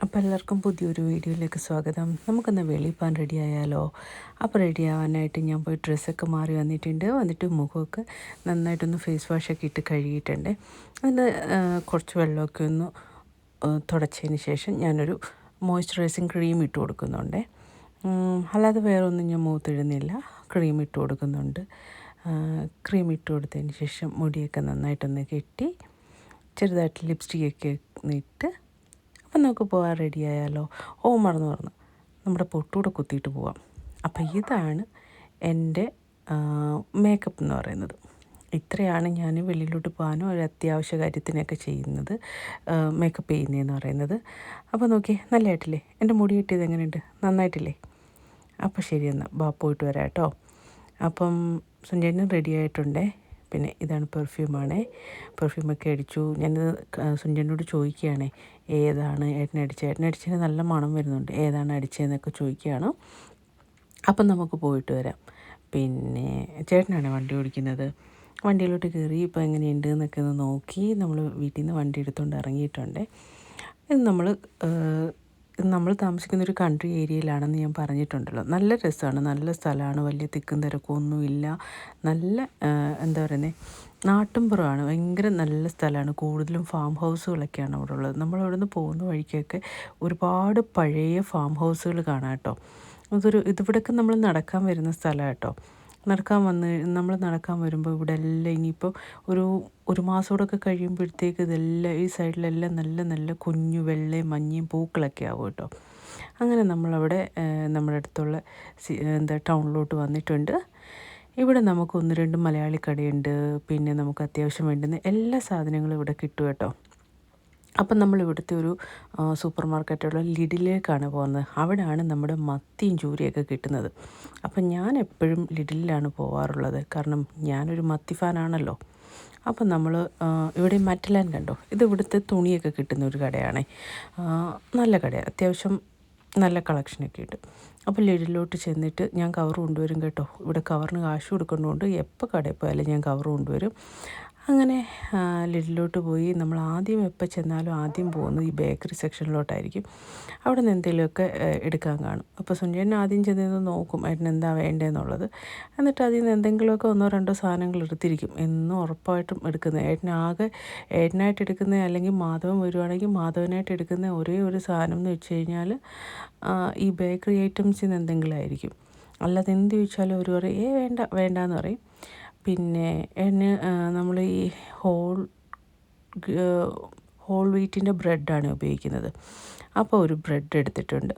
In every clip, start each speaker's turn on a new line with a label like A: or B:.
A: അപ്പോൾ എല്ലാവർക്കും പുതിയൊരു വീഡിയോയിലേക്ക് സ്വാഗതം. നമുക്കൊന്ന് വെളിയിൽ പോകാൻ റെഡി ആയാലോ? അപ്പോൾ റെഡി ആവാനായിട്ട് ഞാൻ പോയി ഡ്രസ്സൊക്കെ മാറി വന്നിട്ട് മുഖമൊക്കെ നന്നായിട്ടൊന്ന് ഫേസ് വാഷൊക്കെ ഇട്ട് കഴുകിയിട്ടുണ്ട്. അതിന് കുറച്ച് വെള്ളമൊക്കെ ഒന്ന് തുടച്ചതിന് ശേഷം ഞാനൊരു മോയ്സ്ചറൈസിങ് ക്രീം ഇട്ട് കൊടുക്കുന്നുണ്ട്. അല്ലാതെ വേറെ ഒന്നും ഞാൻ മുഖത്തിടുന്നില്ല, ക്രീം ഇട്ട് കൊടുക്കുന്നുണ്ട്. ക്രീം ഇട്ട് കൊടുത്തതിന് ശേഷം മുടിയൊക്കെ നന്നായിട്ടൊന്ന് കെട്ടി ചെറുതായിട്ട് ലിപ്സ്റ്റിക്കൊക്കെ ഇട്ട് അപ്പം നമുക്ക് പോകാൻ റെഡി ആയാലോ? മറന്നു നമ്മുടെ പൊട്ടൂടെ കുത്തിയിട്ട് പോവാം. അപ്പം ഇതാണ് എൻ്റെ മേക്കപ്പ് എന്ന് പറയുന്നത്. ഇത്രയാണ് ഞാൻ വെളിയിലോട്ട് പോകാനോ ഒരു അത്യാവശ്യ കാര്യത്തിനൊക്കെ ചെയ്യുന്നത്, മേക്കപ്പ് ചെയ്യുന്നതെന്ന് പറയുന്നത്. അപ്പോൾ നോക്കി, നല്ലതായിട്ടില്ലേ? എൻ്റെ മുടി കിട്ടിയത് എങ്ങനെയുണ്ട്? നന്നായിട്ടില്ലേ? അപ്പോൾ ശരി, എന്നാൽ പോയിട്ട് വരാം കേട്ടോ. അപ്പം സഞ്ജയനും റെഡി ആയിട്ടുണ്ടേ. പിന്നെ ഇതാണ് പെർഫ്യൂമാണേ. പെർഫ്യൂമൊക്കെ അടിച്ചു. ഞാനിത് സുഞ്ചനോട് ചോദിക്കുകയാണേ, ഏതാണ് ഏട്ടനടിച്ചതിന് നല്ല മണം വരുന്നുണ്ട്, ഏതാണ് അടിച്ചതെന്നൊക്കെ ചോദിക്കുകയാണ്. അപ്പം നമുക്ക് പോയിട്ട് വരാം. പിന്നെ ചേട്ടനാണ് വണ്ടി ഓടിക്കുന്നത്. വണ്ടിയിലോട്ട് കയറി ഇപ്പോൾ എങ്ങനെയുണ്ട് എന്നൊക്കെ ഒന്ന് നോക്കി നമ്മൾ വീട്ടിൽ നിന്ന് വണ്ടി എടുത്തുകൊണ്ട് ഇറങ്ങിയിട്ടുണ്ട്. ഇത് നമ്മൾ താമസിക്കുന്നൊരു കൺട്രി ഏരിയയിലാണെന്ന് ഞാൻ പറഞ്ഞിട്ടുണ്ടല്ലോ. നല്ല രസമാണ്, നല്ല സ്ഥലമാണ്, വലിയ തിക്കും തിരക്കൊന്നുമില്ല. നല്ല എന്താ പറയുന്നത്, നാട്ടിൻപുറമാണ്. ഭയങ്കര നല്ല സ്ഥലമാണ്. കൂടുതലും ഫാം ഹൗസുകളൊക്കെയാണ് അവിടെ ഉള്ളത്. നമ്മളവിടെ നിന്ന് പോകുന്ന വഴിക്കൊക്കെ ഒരുപാട് പഴയ ഫാം ഹൗസുകൾ കാണാം കേട്ടോ. ഇതിവിടെയൊക്കെ നമ്മൾ നടക്കാൻ വരുന്ന സ്ഥലമാണ് കേട്ടോ. നമ്മൾ നടക്കാൻ വരുമ്പോൾ ഇവിടെ എല്ലാം ഇനിയിപ്പോൾ ഒരു മാസത്തോടൊക്കെ കഴിയുമ്പോഴത്തേക്ക് ഇതെല്ലാം ഈ സൈഡിലെല്ലാം നല്ല നല്ല കുഞ്ഞു വെള്ളയും മഞ്ഞയും പൂക്കളൊക്കെ ആവും കേട്ടോ. അങ്ങനെ നമ്മളവിടെ നമ്മുടെ അടുത്തുള്ള ടൗണിലോട്ട് വന്നിട്ടുണ്ട്. ഇവിടെ നമുക്ക് 1-2 മലയാളി കടയുണ്ട്. പിന്നെ നമുക്ക് അത്യാവശ്യം വേണ്ടുന്ന എല്ലാ സാധനങ്ങളും ഇവിടെ കിട്ടും കേട്ടോ. അപ്പം നമ്മൾ ഇവിടുത്തെ ഒരു സൂപ്പർ മാർക്കറ്റുള്ള ലിഡിലേക്കാണ് പോകുന്നത്. അവിടെയാണ് നമ്മുടെ മത്തിയും ചൂരയൊക്കെ കിട്ടുന്നത്. അപ്പം ഞാൻ എപ്പോഴും ലിഡിലാണ് പോവാറുള്ളത്, കാരണം ഞാനൊരു മത്തി ഫാനാണല്ലോ. അപ്പം നമ്മൾ ഇവിടെ മറ്റലാൻ കണ്ടോ, ഇത് ഇവിടുത്തെ തുണിയൊക്കെ കിട്ടുന്ന ഒരു കടയാണ്. നല്ല കടയാണ്, അത്യാവശ്യം നല്ല കളക്ഷനൊക്കെ ഉണ്ട്. അപ്പോൾ ലിഡിലോട്ട് ചെന്നിട്ട് ഞാൻ കവർ കൊണ്ടുവരും കേട്ടോ. ഇവിടെ കവറിന് കാശ് കൊടുക്കുന്നതുകൊണ്ട് എപ്പോൾ കടയിൽ പോയാലും ഞാൻ കവർ കൊണ്ടുവരും. അങ്ങനെ ലിഡിലോട്ട് പോയി നമ്മൾ ആദ്യം എപ്പോൾ ചെന്നാലും ആദ്യം പോകുന്നത് ഈ ബേക്കറി സെക്ഷനിലോട്ടായിരിക്കും. അവിടെ നിന്ന് എന്തെങ്കിലുമൊക്കെ എടുക്കാൻ കാണും. അപ്പോൾ സുഞ്ചേട്ടൻ ആദ്യം ചെന്ന് നോക്കും ഏട്ടന് എന്താ വേണ്ടതെന്നുള്ളത്. എന്നിട്ട് അതിൽ നിന്ന് എന്തെങ്കിലുമൊക്കെ 1-2 സാധനങ്ങൾ എടുത്തിരിക്കും എന്നും ഉറപ്പായിട്ടും എടുക്കുന്നത്. ഏട്ടനായിട്ട് എടുക്കുന്ന, അല്ലെങ്കിൽ മാധവൻ വരുവാണെങ്കിൽ മാധവനായിട്ട് എടുക്കുന്ന ഒരേ ഒരു സാധനം എന്ന് വെച്ച് കഴിഞ്ഞാൽ ഈ ബേക്കറി ഐറ്റംസിൽ നിന്ന് എന്തെങ്കിലും ആയിരിക്കും. അല്ലാതെ എന്ത് ചോദിച്ചാലും ഒരു പറയും വേണ്ടാന്ന് പറയും. പിന്നെ നമ്മൾ ഈ ഹോൾ വീറ്റിൻ്റെ ബ്രെഡാണ് ഉപയോഗിക്കുന്നത്. അപ്പോൾ ഒരു ബ്രെഡ് എടുത്തിട്ടുണ്ട്.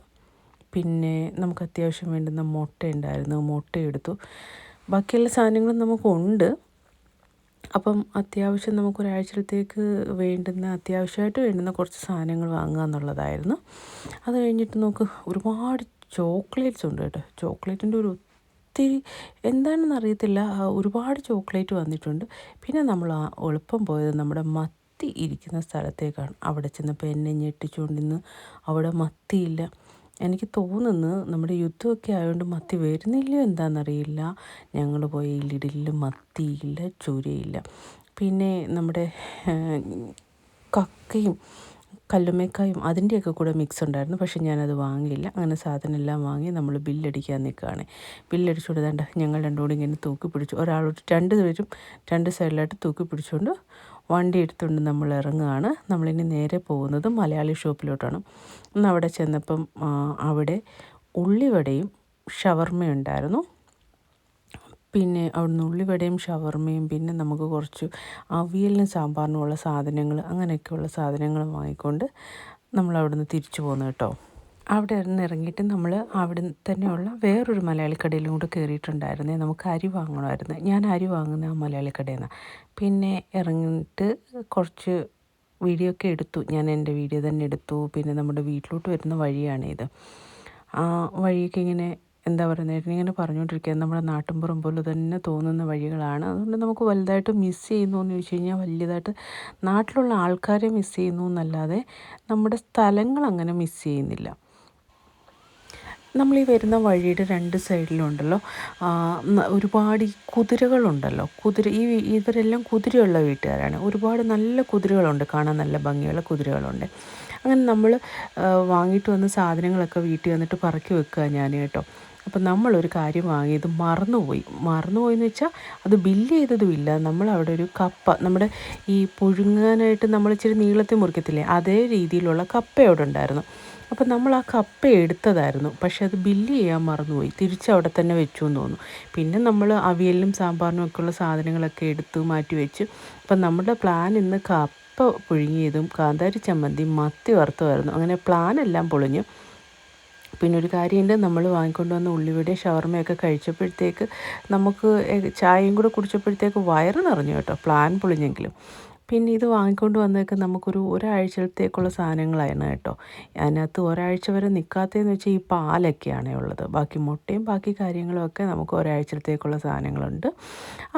A: പിന്നെ നമുക്ക് അത്യാവശ്യം വേണ്ടുന്ന മുട്ട ഉണ്ടായിരുന്നു, മുട്ട എടുത്തു. ബാക്കിയുള്ള സാധനങ്ങളും നമുക്കുണ്ട്. അപ്പം അത്യാവശ്യം നമുക്കൊരാഴ്ചത്തേക്ക് അത്യാവശ്യമായിട്ട് വേണ്ടുന്ന കുറച്ച് സാധനങ്ങൾ വാങ്ങുക എന്നുള്ളതായിരുന്നു. അത് കഴിഞ്ഞിട്ട് നമുക്ക് ഒരുപാട് ചോക്ലേറ്റ്സ് ഉണ്ട് കേട്ടോ. ചോക്ലേറ്റിൻ്റെ ഒത്തിരി എന്താണെന്ന് അറിയത്തില്ല, ഒരുപാട് ചോക്ലേറ്റ് വന്നിട്ടുണ്ട്. പിന്നെ നമ്മൾ എളുപ്പം പോയത് നമ്മുടെ മത്തി ഇരിക്കുന്ന സ്ഥലത്തേക്കാണ്. അവിടെ ചെന്നപ്പോൾ എന്നെ ഞെട്ടിച്ചുകൊണ്ടിന്ന് അവിടെ മത്തിയില്ല. എനിക്ക് തോന്നുന്നു നമ്മുടെ യുദ്ധമൊക്കെ ആയതുകൊണ്ട് മത്തി വരുന്നില്ലയോ എന്താണെന്നറിയില്ല. ഞങ്ങൾ പോയി ലിഡിലിൽ മത്തിയില്ല, ചൂരയില്ല. പിന്നെ നമ്മുടെ കക്കയും കല്ലുമ്മക്കായും അതിൻ്റെയൊക്കെ കൂടെ മിക്സ് ഉണ്ടായിരുന്നു. പക്ഷേ ഞാനത് വാങ്ങിയില്ല. അങ്ങനെ സാധനം എല്ലാം വാങ്ങി നമ്മൾ ബില്ലടിക്കാൻ നിൽക്കുകയാണ്. ബില്ലടിച്ചുകൊണ്ട് വേണ്ട ഞങ്ങൾ രണ്ടുകൂടി ഇങ്ങനെ തൂക്കി പിടിച്ചു. രണ്ടുപേരും 2 സൈഡിലായിട്ട് തൂക്കി പിടിച്ചുകൊണ്ട് വണ്ടി എടുത്തുകൊണ്ട് നമ്മൾ ഇറങ്ങുകയാണ്. നമ്മളിനി നേരെ പോകുന്നത് മലയാളി ഷോപ്പിലോട്ടാണ്. ഇന്ന് അവിടെ ചെന്നപ്പം അവിടെ ഉള്ളിവടയും ഷവർമയും ഉണ്ടായിരുന്നു. പിന്നെ അവിടുന്ന് ഉള്ളിവടയും ഷവർമയും, പിന്നെ നമുക്ക് കുറച്ച് അവിയലിനും സാമ്പാറിനുമുള്ള സാധനങ്ങൾ, അങ്ങനെയൊക്കെയുള്ള സാധനങ്ങൾ വാങ്ങിക്കൊണ്ട് നമ്മൾ അവിടുന്ന് തിരിച്ചു പോകുന്നു കേട്ടോ. അവിടെ നിന്ന് ഇറങ്ങിയിട്ട് നമ്മൾ അവിടെ തന്നെയുള്ള വേറൊരു മലയാളി കടയിലും കൂടെ കയറിയിട്ടുണ്ടായിരുന്നേ. നമുക്ക് അരി വാങ്ങണമായിരുന്നു. ഞാൻ അരി വാങ്ങുന്ന ആ മലയാളി കടയിൽ നിന്നാണ്. പിന്നെ ഇറങ്ങിയിട്ട് കുറച്ച് വീഡിയോ ഒക്കെ എടുത്തു. ഞാൻ എൻ്റെ വീഡിയോ തന്നെ എടുത്തു. പിന്നെ നമ്മുടെ വീട്ടിലോട്ട് വരുന്ന വഴിയാണിത്. ആ വഴിയൊക്കെ ഇങ്ങനെ എന്താ പറയുന്നത്, ഇങ്ങനെ പറഞ്ഞുകൊണ്ടിരിക്കുക, നമ്മുടെ നാട്ടിൻപുറം പോലെ തന്നെ തോന്നുന്ന വഴികളാണ്. അതുകൊണ്ട് നമുക്ക് വലുതായിട്ട് മിസ് ചെയ്യുന്നു എന്ന് ചോദിച്ചു കഴിഞ്ഞാൽ വലുതായിട്ട് നാട്ടിലുള്ള ആൾക്കാരെ മിസ് ചെയ്യുന്നു എന്നല്ലാതെ നമ്മുടെ സ്ഥലങ്ങൾ അങ്ങനെ മിസ് ചെയ്യുന്നില്ല. നമ്മൾ ഈ വരുന്ന വഴിയുടെ 2 സൈഡിലുണ്ടല്ലോ ഒരുപാട് ഈ കുതിരകളുണ്ടല്ലോ. ഇവരെല്ലാം കുതിരയുള്ള വീട്ടുകാരാണ്. ഒരുപാട് നല്ല കുതിരകളുണ്ട്, കാണാൻ നല്ല ഭംഗിയുള്ള കുതിരകളുണ്ട്. അങ്ങനെ നമ്മൾ വാങ്ങിയിട്ട് വന്ന സാധനങ്ങളൊക്കെ വീട്ടിൽ വന്നിട്ട് പറക്കി വെക്കുക ഞാൻ കേട്ടോ. അപ്പം നമ്മളൊരു കാര്യം വാങ്ങിയത് മറന്നുപോയെന്ന് വെച്ചാൽ അത് ബില്ല് ചെയ്തതുമില്ല. നമ്മളവിടെ ഒരു കപ്പ, നമ്മുടെ ഈ പുഴുങ്ങാനായിട്ട് നമ്മൾ ഇച്ചിരി നീളത്തിൽ മുറിക്കത്തില്ലേ, അതേ രീതിയിലുള്ള കപ്പ അവിടെ ഉണ്ടായിരുന്നു. അപ്പം നമ്മൾ ആ കപ്പ എടുത്തതായിരുന്നു, പക്ഷെ അത് ബില്ല് ചെയ്യാൻ മറന്നുപോയി, തിരിച്ചവിടെ തന്നെ വെച്ചു എന്ന് തോന്നുന്നു. പിന്നെ നമ്മൾ അവിയലിനും സാമ്പാറിനും ഒക്കെയുള്ള സാധനങ്ങളൊക്കെ എടുത്ത് മാറ്റി വെച്ച്. അപ്പം നമ്മുടെ പ്ലാൻ ഇന്ന് കപ്പ പുഴുങ്ങിയതും കാന്താരി ചമ്മന്തിയും മത്തി വറുത്തുമായിരുന്നു. അങ്ങനെ പ്ലാനെല്ലാം പൊളിഞ്ഞു. പിന്നെ ഒരു കാര്യമുണ്ട്, നമ്മൾ വാങ്ങിക്കൊണ്ട് വന്ന ഉള്ളിവടയും ഷവർമയൊക്കെ കഴിച്ചപ്പോഴത്തേക്ക് നമുക്ക് ചായയും കൂടെ കുടിച്ചപ്പോഴത്തേക്ക് വയറ് നിറഞ്ഞു കേട്ടോ, പ്ലാൻ പൊളിഞ്ഞെങ്കിലും. പിന്നെ ഇത് വാങ്ങിക്കൊണ്ട് വന്നതൊക്കെ നമുക്കൊരു ഒരാഴ്ചത്തേക്കുള്ള സാധനങ്ങളായിരുന്നു കേട്ടോ. അതിനകത്ത് ഒരാഴ്ച വരെ നിൽക്കാത്തതെന്ന് വെച്ചാൽ ഈ പാലൊക്കെയാണ് ഉള്ളത്. ബാക്കി മുട്ടയും ബാക്കി കാര്യങ്ങളുമൊക്കെ നമുക്ക് ഒരാഴ്ചത്തേക്കുള്ള സാധനങ്ങളുണ്ട്.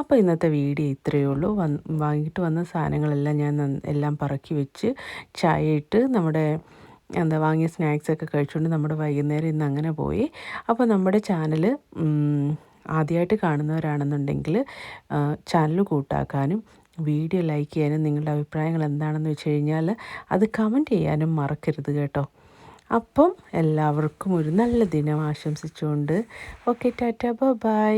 A: അപ്പോൾ ഇന്നത്തെ വീഡിയോ ഇത്രയേ ഉള്ളൂ. വാങ്ങിയിട്ട് വന്ന സാധനങ്ങളെല്ലാം ഞാൻ എല്ലാം പറക്കി വെച്ച് ചായ ഇട്ട് നമ്മുടെ വാങ്ങിയ സ്നാക്സൊക്കെ കഴിച്ചുകൊണ്ട് നമ്മുടെ വൈകുന്നേരം ഇന്ന് അങ്ങനെ പോയി. അപ്പോൾ നമ്മുടെ ചാനൽ ആദ്യമായിട്ട് കാണുന്നവരാണെന്നുണ്ടെങ്കിൽ ചാനൽ കൂട്ടാക്കാനും വീഡിയോ ലൈക്ക് ചെയ്യാനും നിങ്ങളുടെ അഭിപ്രായങ്ങൾ എന്താണെന്ന് വെച്ച് കഴിഞ്ഞാൽ അത് കമൻറ്റ് ചെയ്യാനും മറക്കരുത് കേട്ടോ. അപ്പം എല്ലാവർക്കും ഒരു നല്ല ദിനം ആശംസിച്ചുകൊണ്ട് ഓക്കെ, ടാറ്റ, ബൈ.